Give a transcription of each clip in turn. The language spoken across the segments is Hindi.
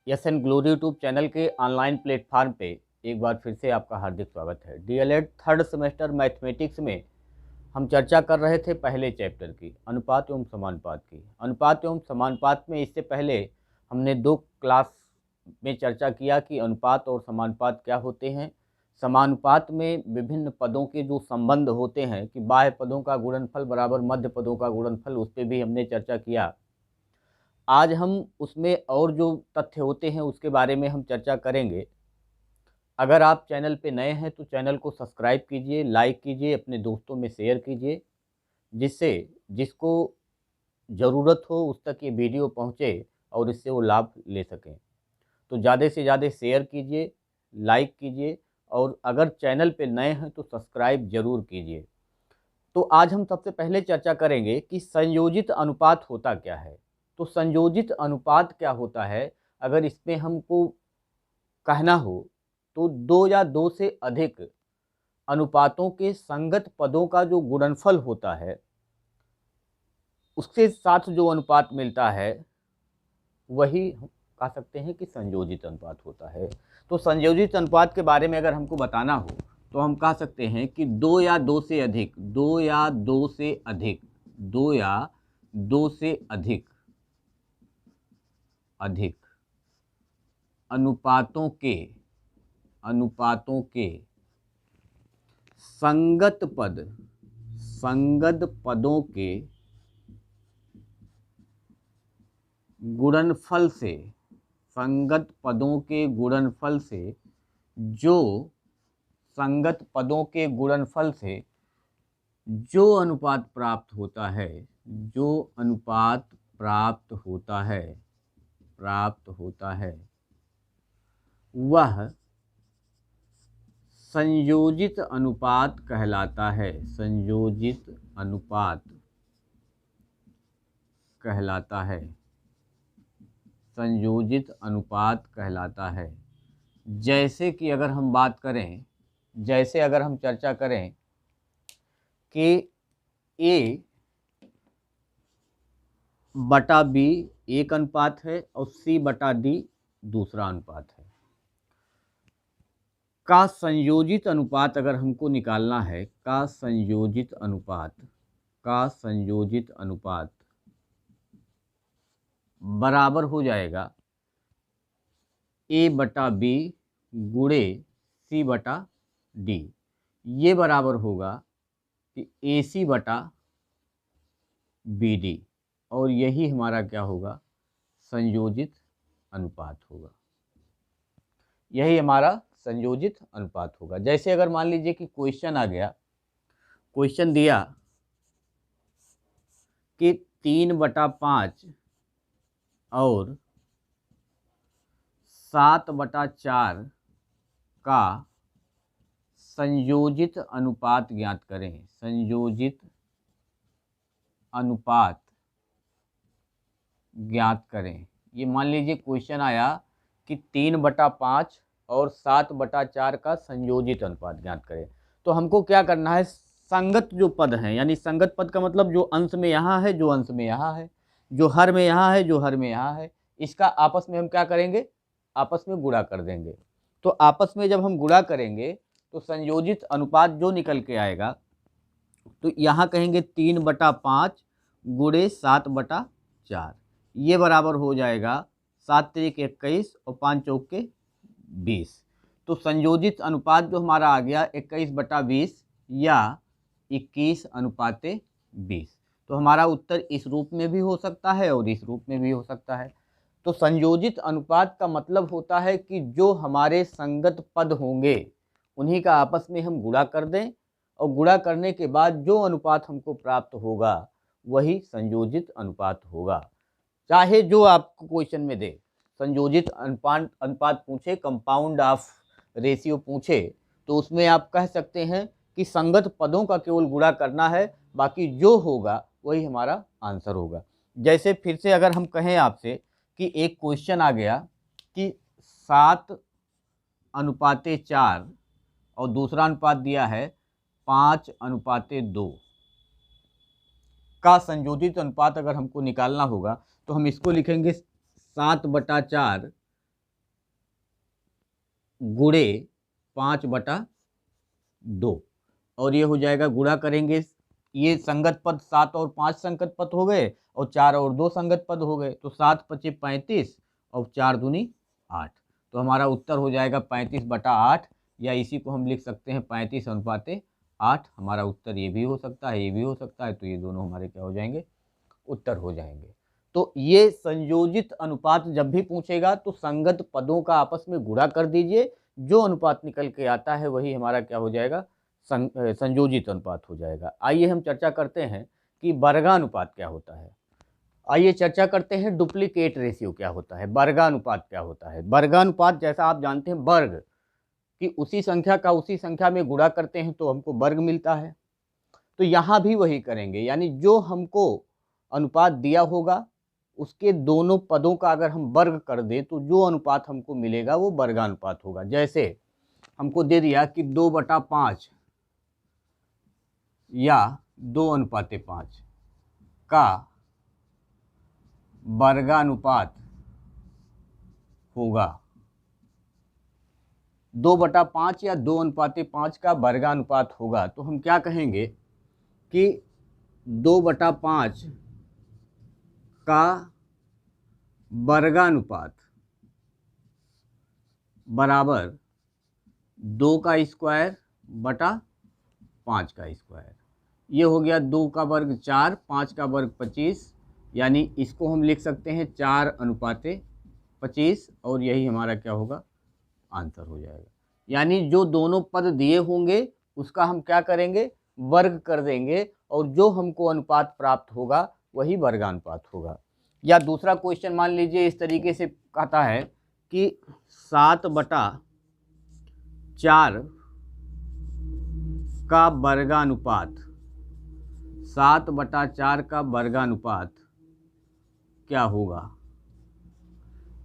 एसएन ग्लोरी यूट्यूब चैनल के ऑनलाइन प्लेटफार्म पे एक बार फिर से आपका हार्दिक स्वागत है। डीएलएड थर्ड सेमेस्टर मैथमेटिक्स में हम चर्चा कर रहे थे पहले चैप्टर की, अनुपात एवं समानुपात की। अनुपात एवं समानुपात में इससे पहले हमने 2 क्लास में चर्चा किया कि अनुपात और समानुपात क्या होते हैं। समानुपात में विभिन्न पदों के जो संबंध होते हैं कि बाह्य पदों का गुणनफल बराबर मध्य पदों का गुणनफल, उस पर भी हमने चर्चा किया। आज हम उसमें और जो तथ्य होते हैं उसके बारे में हम चर्चा करेंगे। अगर आप चैनल पे नए हैं तो चैनल को सब्सक्राइब कीजिए, लाइक कीजिए, अपने दोस्तों में शेयर कीजिए, जिससे जिसको ज़रूरत हो उस तक ये वीडियो पहुंचे और इससे वो लाभ ले सकें। तो ज़्यादा से ज़्यादा शेयर कीजिए, लाइक कीजिए और अगर चैनल पे नए हैं तो सब्सक्राइब ज़रूर कीजिए। तो आज हम सबसे पहले चर्चा करेंगे कि संयोजित अनुपात होता क्या है। तो संयोजित अनुपात क्या होता है, अगर इसमें हमको कहना हो तो 2 या 2 से अधिक अनुपातों के संगत पदों का जो गुणनफल होता है उसके साथ जो अनुपात मिलता है वही हम कह सकते हैं कि संयोजित अनुपात होता है। तो संयोजित अनुपात के बारे में अगर हमको बताना हो तो हम कह सकते हैं कि 2 या 2 से अधिक, 2 या 2 से अधिक, 2 या 2 से अधिक अधिक अनुपातों के संगत पदों के गुणनफल से, संगत पदों के गुणनफल से जो संगत पदों के गुणनफल से जो अनुपात प्राप्त होता है, जो अनुपात प्राप्त होता है वह संयोजित अनुपात कहलाता है। संयोजित अनुपात कहलाता है। संयोजित अनुपात कहलाता है। जैसे कि अगर हम बात करें, जैसे अगर हम चर्चा करें कि A बटा B एक अनुपात है और C बटा D दूसरा अनुपात है, का संयोजित अनुपात अगर हमको निकालना है, का संयोजित अनुपात बराबर हो जाएगा A बटा B गुणे C बटा D। ये बराबर होगा कि AC बटा BD और यही हमारा क्या होगा, संयोजित अनुपात होगा। यही हमारा संयोजित अनुपात होगा। जैसे अगर मान लीजिए कि क्वेश्चन आ गया, क्वेश्चन दिया कि 3/5 और 7/4 का संयोजित अनुपात ज्ञात करें। संयोजित अनुपात ज्ञात करें। ये मान लीजिए क्वेश्चन आया कि 3/5 और 7/4 का संयोजित अनुपात ज्ञात करें। तो हमको क्या करना है, संगत जो पद हैं, यानी संगत पद का मतलब जो अंश में यहाँ है, जो अंश में यहाँ है, जो हर में यहाँ है, जो हर में यहाँ है, इसका आपस में हम क्या करेंगे, आपस में गुणा कर देंगे। तो आपस में जब हम गुणा करेंगे तो संयोजित अनुपात जो निकल के आएगा, तो यहाँ कहेंगे 3/5 गुणे 7/4, ये बराबर हो जाएगा 7 त्रिक 21 और 5 चौक के 20। तो संयोजित अनुपात जो हमारा आ गया 21/20 या 21:20। तो हमारा उत्तर इस रूप में भी हो सकता है और इस रूप में भी हो सकता है। तो संयोजित अनुपात का मतलब होता है कि जो हमारे संगत पद होंगे उन्हीं का आपस में हम गुणा कर दें और गुणा करने के बाद जो अनुपात हमको प्राप्त होगा वही संयोजित अनुपात होगा। चाहे जो आपको क्वेश्चन में दे, संयोजित अनुपात पूछे, कंपाउंड ऑफ रेशियो पूछे, तो उसमें आप कह सकते हैं कि संगत पदों का केवल गुणा करना है, बाकी जो होगा वही हमारा आंसर होगा। जैसे फिर से अगर हम कहें आपसे कि एक क्वेश्चन आ गया कि 7:4 और दूसरा अनुपात दिया है 5:2 का संयोजित अनुपात अगर हमको निकालना होगा तो हम इसको लिखेंगे 7/4 गुणे 5/2 और ये हो जाएगा, गुणा करेंगे, ये संगत पद 7 और 5 संगत पद हो गए और 4 और 2 संगत पद हो गए, तो 7 × 5 = 35 और 4 दूनी 8। तो हमारा उत्तर हो जाएगा 35/8, या इसी को हम लिख सकते हैं 35:8। हमारा उत्तर ये भी हो सकता है, ये भी हो सकता है, तो ये दोनों हमारे क्या हो जाएंगे, उत्तर हो जाएंगे। तो ये संयोजित अनुपात जब भी पूछेगा तो संगत पदों का आपस में गुणा कर दीजिए, जो अनुपात निकल के आता है वही हमारा क्या हो जाएगा, संयोजित अनुपात हो जाएगा। आइए हम चर्चा करते हैं कि वर्गानुपात क्या होता है। आइए चर्चा करते हैं डुप्लीकेट रेशियो क्या होता है, वर्गानुपात क्या होता है। वर्गानुपात जैसा आप जानते हैं वर्ग कि उसी संख्या का उसी संख्या में गुणा करते हैं तो हमको वर्ग मिलता है, तो यहाँ भी वही करेंगे, यानी जो हमको अनुपात दिया होगा उसके दोनों पदों का अगर हम वर्ग कर दें तो जो अनुपात हमको मिलेगा वो वर्गानुपात होगा। जैसे हमको दे दिया कि 2/5 या 2:5 का वर्गानुपात होगा, 2/5 या 2:5 का वर्गानुपात होगा, तो हम क्या कहेंगे कि 2/5 का वर्गानुपात बराबर 2 का स्क्वायर बटा 5 का स्क्वायर। ये हो गया 2 का वर्ग 4, 5 का वर्ग 25, यानी इसको हम लिख सकते हैं 4:25 और यही हमारा क्या होगा, आंसर हो जाएगा। यानी जो दोनों पद दिए होंगे उसका हम क्या करेंगे, वर्ग कर देंगे और जो हमको अनुपात प्राप्त होगा वही वर्गानुपात होगा। या दूसरा क्वेश्चन मान लीजिए इस तरीके से कहता है कि 7/4 का वर्गानुपात, 7/4 का वर्गानुपात क्या होगा,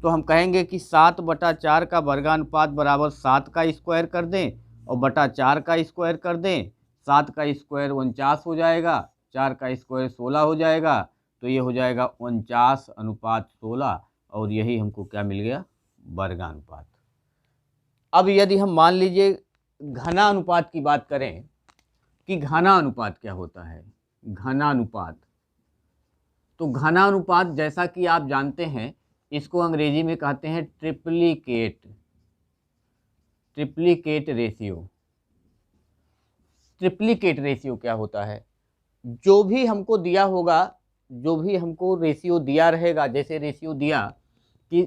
तो हम कहेंगे कि 7/4 का वर्गानुपात बराबर 7 का स्क्वायर कर दें और बटा 4 का स्क्वायर कर दें। 7 का स्क्वायर 49 हो जाएगा, 4 का स्क्वायर 16 हो जाएगा, तो ये हो जाएगा 49:16 और यही हमको क्या मिल गया, वर्गानुपात। अब यदि हम मान लीजिए घनानुपात की बात करें कि घनानुपात क्या होता है, घनानुपात, तो घनानुपात जैसा कि आप जानते हैं इसको अंग्रेजी में कहते हैं ट्रिप्लिकेट रेशियो। ट्रिप्लिकेट रेशियो क्या होता है, जो भी हमको दिया होगा, जो भी हमको रेशियो दिया रहेगा, जैसे रेशियो दिया कि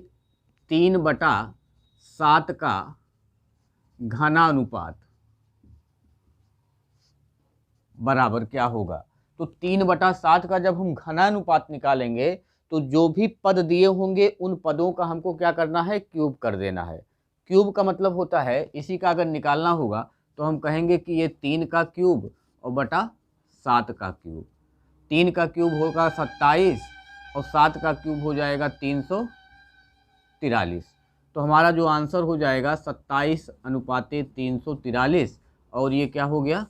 3/7 का घनानुपात बराबर क्या होगा, तो 3/7 का जब हम घनानुपात निकालेंगे तो जो भी पद दिए होंगे उन पदों का हमको क्या करना है, क्यूब कर देना है। क्यूब का मतलब होता है, इसी का अगर निकालना होगा तो हम कहेंगे कि ये 3 का क्यूब और बटा 7 का क्यूब। 3 का क्यूब होगा 27 और 7 का क्यूब हो जाएगा 343। तो हमारा जो आंसर हो जाएगा 27:343 और ये क्या हो गया,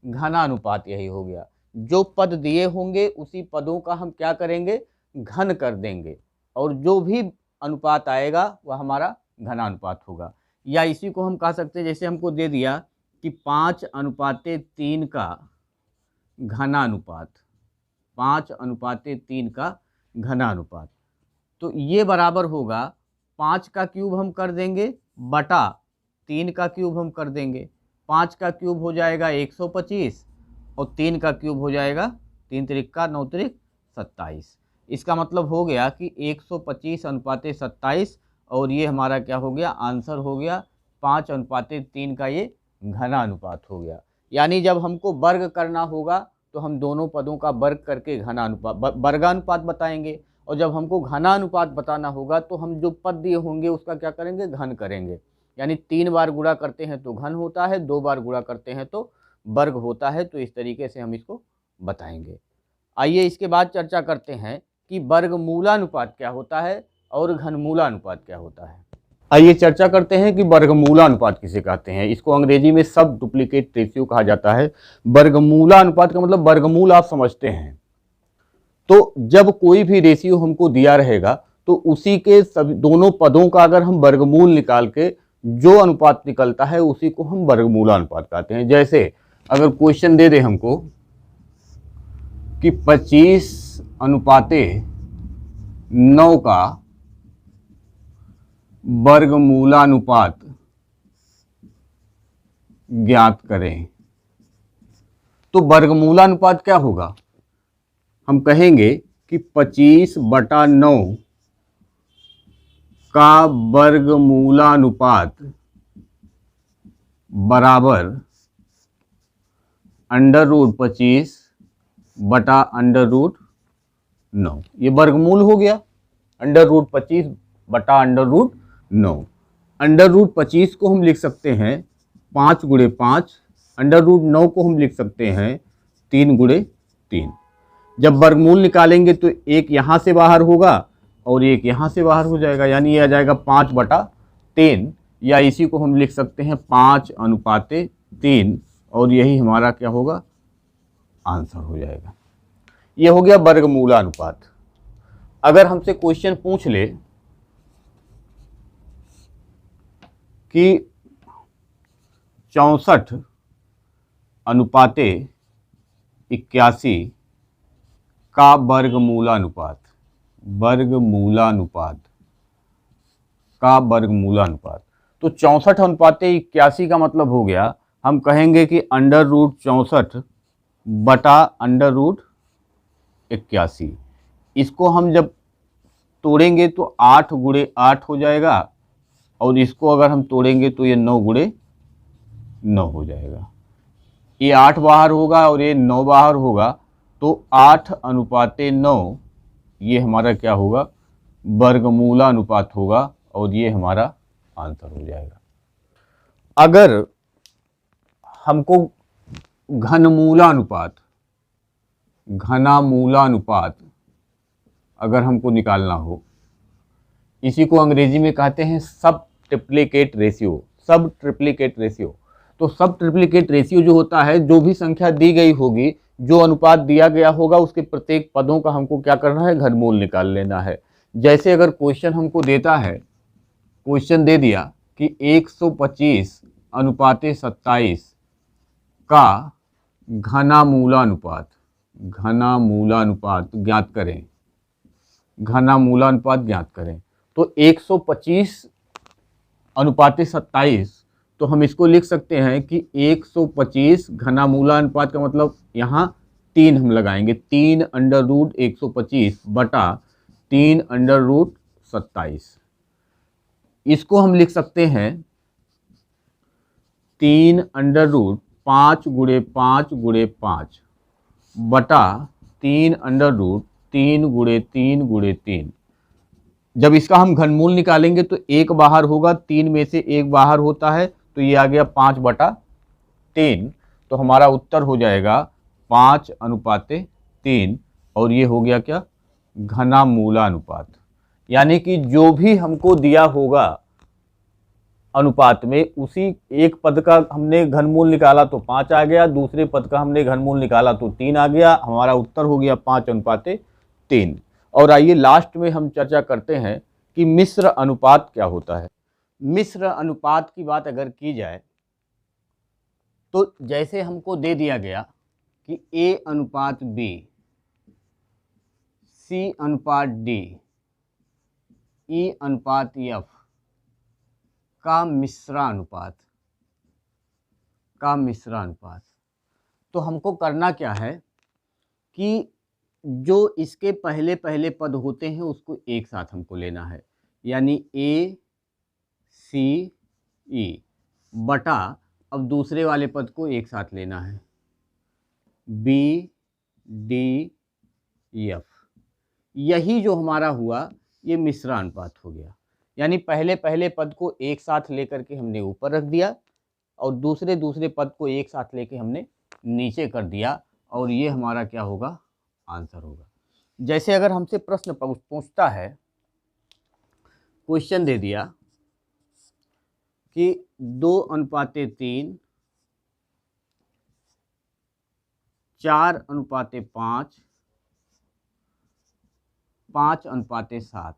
घनानुपात यही हो गया। जो पद दिए होंगे उसी पदों का हम क्या करेंगे, घन कर देंगे और जो भी अनुपात आएगा वह हमारा घनानुपात होगा। या इसी को हम कह सकते हैं, जैसे हमको दे दिया कि 5:3 का घनानुपात, 5:3 का घनानुपात, तो ये बराबर होगा 5 का क्यूब हम कर देंगे बटा 3 का क्यूब हम कर देंगे। 5 का क्यूब हो जाएगा 125 और 3 का क्यूब हो जाएगा 3 त्रिका 9 त्रिक 27। इसका मतलब हो गया कि 125:27 और ये हमारा क्या हो गया, आंसर हो गया 5:3 का ये घनानुपात हो गया। यानी जब हमको वर्ग करना होगा तो हम दोनों पदों का वर्ग करके घनानुपात वर्गानुपात बताएंगे, और जब हमको घनानुपात बताना होगा तो हम जो पद दिए होंगे उसका क्या करेंगे, घन करेंगे। यानी 3 बार गुणा करते हैं तो घन होता है, 2 बार गुणा करते हैं तो वर्ग होता है। तो इस तरीके से हम इसको बताएंगे। आइए इसके बाद चर्चा करते हैं कि वर्गमूलानुपात क्या होता है और घनमूलानुपात क्या होता है। आइए चर्चा करते हैं कि वर्गमूलानुपात किसे कहते हैं। इसको अंग्रेजी में सब डुप्लीकेट रेशियो कहा जाता है। वर्गमूलानुपात का मतलब वर्गमूल आप समझते हैं। तो जब कोई भी रेशियो हमको दिया रहेगा तो उसी के सब दोनों पदों का अगर हम वर्गमूल निकाल के जो अनुपात निकलता है उसी को हम वर्गमूलानुपात कहते हैं। जैसे अगर क्वेश्चन दे दे हमको कि 25:9 का वर्गमूलानुपात ज्ञात करें, तो वर्गमूलानुपात क्या होगा? हम कहेंगे कि 25/9 का वर्गमूलानुपात बराबर √25/√9। ये वर्गमूल हो गया, √25/√9। √25 को हम लिख सकते हैं 5 × 5, √9 को हम लिख सकते हैं 3 × 3। जब वर्गमूल निकालेंगे तो एक यहाँ से बाहर होगा और एक यहाँ से बाहर हो जाएगा, यानी ये आ जाएगा 5/3, या इसी को हम लिख सकते हैं 5:3, और यही हमारा क्या होगा? आंसर हो जाएगा। ये हो गया वर्गमूलानुपात। अगर हमसे क्वेश्चन पूछ ले कि 64:81 का वर्गमूलानुपात तो 64:81 का मतलब हो गया, हम कहेंगे कि √64/√81। इसको हम जब तोड़ेंगे तो 8 × 8 हो जाएगा, और इसको अगर हम तोड़ेंगे तो ये 9 × 9 हो जाएगा। ये 8 बाहर होगा और ये 9 बाहर होगा, तो 8:9 ये हमारा क्या होगा? वर्गमूलानुपात होगा, और ये हमारा आंसर हो जाएगा। अगर हमको घनामूलानुपात अगर हमको निकालना हो, इसी को अंग्रेजी में कहते हैं सब ट्रिप्लिकेट रेशियो। तो सब ट्रिप्लिकेट रेशियो जो होता है, जो भी संख्या दी गई होगी, जो अनुपात दिया गया होगा, उसके प्रत्येक पदों का हमको क्या करना है? घनमूल निकाल लेना है। जैसे अगर क्वेश्चन हमको देता है, क्वेश्चन दे दिया कि 125:27 का घनामूलानुपात ज्ञात करें, तो 125:27, तो हम इसको लिख सकते हैं कि 125 घनामूलानुपात का मतलब यहाँ 3 हम लगाएंगे, 3√125/3√27। इसको हम लिख सकते हैं 3√5 × 5 × 5 बटा 3√3 × 3 × 3। जब इसका हम घनमूल निकालेंगे तो एक बाहर होगा, 3 में से एक बाहर होता है, तो ये आ गया 5/3। तो हमारा उत्तर हो जाएगा 5:3, और ये हो गया क्या? घनामूलानुपात। यानी कि जो भी हमको दिया होगा अनुपात में, उसी एक पद का हमने घनमूल निकाला तो 5 आ गया, दूसरे पद का हमने घनमूल निकाला तो 3 आ गया, हमारा उत्तर हो गया 5:3। और आइए लास्ट में हम चर्चा करते हैं कि मिश्र अनुपात क्या होता है। मिश्र अनुपात की बात अगर की जाए तो जैसे हमको दे दिया गया कि A/B, C/D, E/F का मिश्रानुपात, तो हमको करना क्या है कि जो इसके पहले पहले पद होते हैं उसको एक साथ हमको लेना है, यानी ACE बटा, अब दूसरे वाले पद को एक साथ लेना है, BDF। यही जो हमारा हुआ ये मिश्रानुपात हो गया। यानी पहले पहले पद को एक साथ लेकर के हमने ऊपर रख दिया और दूसरे दूसरे पद को एक साथ लेके हमने नीचे कर दिया, और ये हमारा क्या होगा? आंसर होगा। जैसे अगर हमसे प्रश्न पूछता है, क्वेश्चन दे दिया कि 2:3, 4:5, 5:7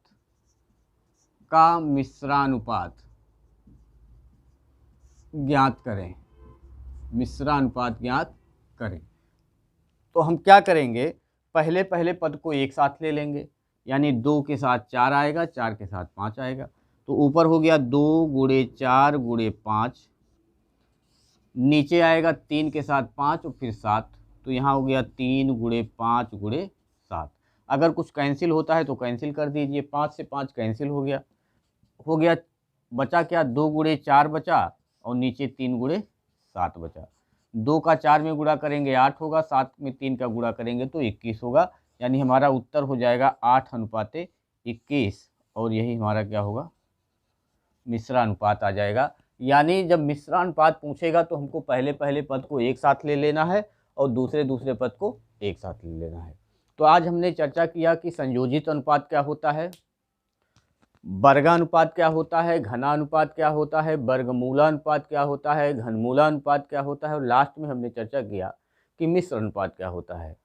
का मिश्रानुपात ज्ञात करें, मिश्रानुपात ज्ञात करें। तो हम क्या करेंगे, पहले पहले पद को एक साथ ले लेंगे, यानी 2 के साथ 4 आएगा, 4 के साथ 5 आएगा। तो ऊपर हो गया 2 गुणे 4 गुणे 5, नीचे आएगा 3 के साथ 5 और फिर 7, तो यहाँ हो गया 3 गुणे 5 गुणे 7। अगर कुछ कैंसिल होता है तो कैंसिल कर दीजिए, 5 से 5 कैंसिल हो गया, बचा क्या, 2 गुणे 4 बचा और नीचे 3 गुणे 7 बचा। 2 का 4 में गुणा करेंगे 8 होगा, 7 में 3 का गुणा करेंगे तो 21 होगा, यानी हमारा उत्तर हो जाएगा 8:21 और यही हमारा क्या होगा, मिश्रानुपात आ जाएगा। यानी जब मिश्रानुपात पूछेगा तो हमको पहले पहले पद को एक साथ ले लेना है और दूसरे दूसरे पद को एक साथ ले लेना है। तो आज हमने चर्चा किया कि संयोजित अनुपात क्या होता है, वर्गानुपात क्या होता है, घनानुपात क्या होता है, वर्गमूलानुपात क्या होता है, घनमूलानुपात क्या होता है, और लास्ट में हमने चर्चा किया कि मिश्र अनुपात क्या होता है।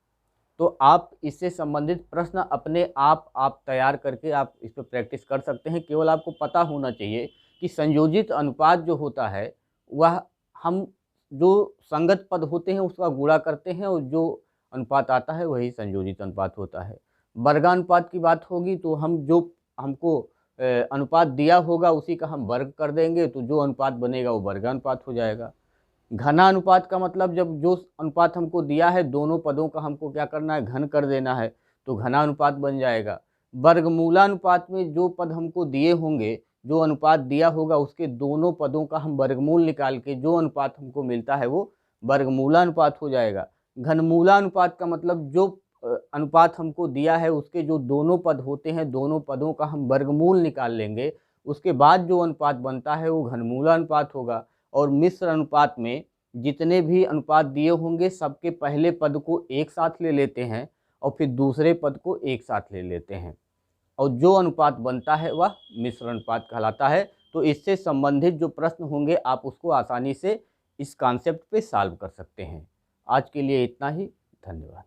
तो आप इससे संबंधित प्रश्न अपने आप तैयार करके आप इस पर प्रैक्टिस कर सकते हैं। केवल आपको पता होना चाहिए कि संयोजित अनुपात जो होता है वह हम जो संगत पद होते हैं उसका गुणा करते हैं और जो अनुपात आता है वही संयोजित अनुपात होता है। वर्गानुपात की बात होगी तो हम जो हमको अनुपात दिया होगा उसी का हम वर्ग कर देंगे, तो जो अनुपात बनेगा वो वर्गानुपात हो जाएगा। घनानुपात का मतलब जब जो अनुपात हमको दिया है दोनों पदों का हमको क्या करना है, घन कर देना है, तो घनानुपात बन जाएगा। वर्गमूलानुपात में जो पद हमको दिए होंगे, जो अनुपात दिया होगा उसके दोनों पदों का हम वर्गमूल निकाल के जो अनुपात हमको मिलता है वो वर्गमूलानुपात हो जाएगा। घनमूलानुपात का मतलब जो अनुपात हमको दिया है उसके जो दोनों पद होते हैं दोनों पदों का हम वर्गमूल निकाल लेंगे, उसके बाद जो अनुपात बनता है वो घनमूलानुपात होगा। और मिश्र अनुपात में जितने भी अनुपात दिए होंगे सबके पहले पद को एक साथ ले लेते हैं और फिर दूसरे पद को एक साथ ले लेते हैं और जो अनुपात बनता है वह मिश्र अनुपात कहलाता है। तो इससे संबंधित जो प्रश्न होंगे आप उसको आसानी से इस कॉन्सेप्ट पे सॉल्व कर सकते हैं। आज के लिए इतना ही, धन्यवाद।